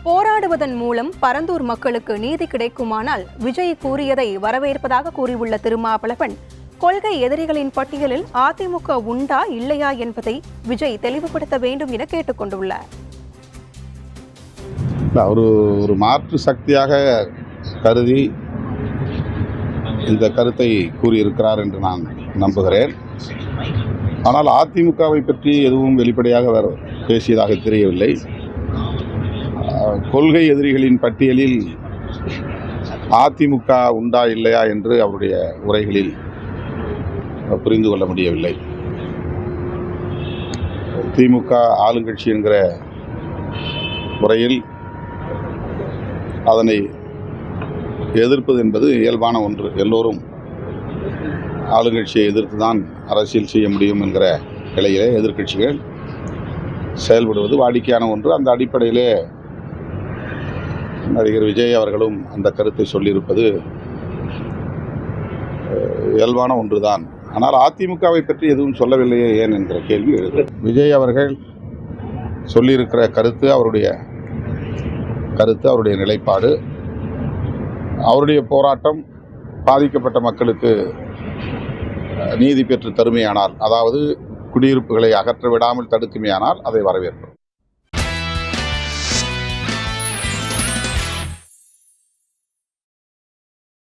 போராடுவதன் மூலம் பரந்தூர் மக்களுக்கு நீதி கிடைக்குமானால் விஜய் கூறியதை வரவேற்பதாக கூறியுள்ள திருமாவளவன், கொள்கை எதிரிகளின் பட்டியலில் அதிமுக உண்டா இல்லையா என்பதை விஜய் தெளிவுபடுத்த வேண்டும் என கேட்டுக் கொண்டுள்ளார். ஒரு மாற்று சக்தியாக கருதி இந்த கருத்தை கூறியிருக்கிறார் என்று நான் நம்புகிறேன். ஆனால் அதிமுகவை பற்றி எதுவும் வெளிப்படையாக பேசியதாக தெரியவில்லை. கொள்கை எதிரிகளின் பட்டியலில் அதிமுக உண்டா இல்லையா என்று அவருடைய உரைகளில் புரிந்து கொள்ள முடியவில்லை. திமுக ஆளுங்கட்சி என்கிற முறையில் அதனை எதிர்ப்பது என்பது இயல்பான ஒன்று. எல்லோரும் ஆளுங்கட்சியை எதிர்த்து தான் அரசியல் செய்ய முடியும் என்கிற நிலையிலே எதிர்க்கட்சிகள் செயல்படுவது வாடிக்கையான ஒன்று. அந்த அடிப்படையிலே நடிகர் விஜய் அவர்களும் அந்த கருத்தை சொல்லியிருப்பது இயல்பான ஒன்றுதான். ஆனால் அதிமுகவை பற்றி எதுவும் சொல்லவில்லையே ஏன் என்கிற கேள்வி எழுது. விஜய் அவர்கள் சொல்லியிருக்கிற கருத்து அவருடைய நிலைப்பாடு, அவருடைய போராட்டம் பாதிக்கப்பட்ட மக்களுக்கு நீதி பெற்று தருமையானால், அதாவது குடியிருப்புகளை அகற்ற விடாமல் தடுக்குமையானால் அதை வரவேற்போம்.